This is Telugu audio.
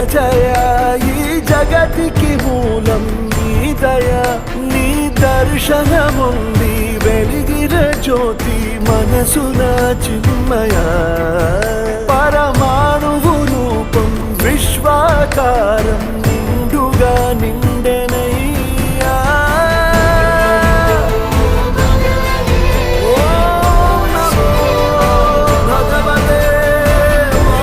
జయ ఈ జగతికి మూలం నీ దయ నీ దర్శనముంది వెలిగిన జ్యోతి మనసున చిన్మయ పరమాణువు రూపం విశ్వాకారం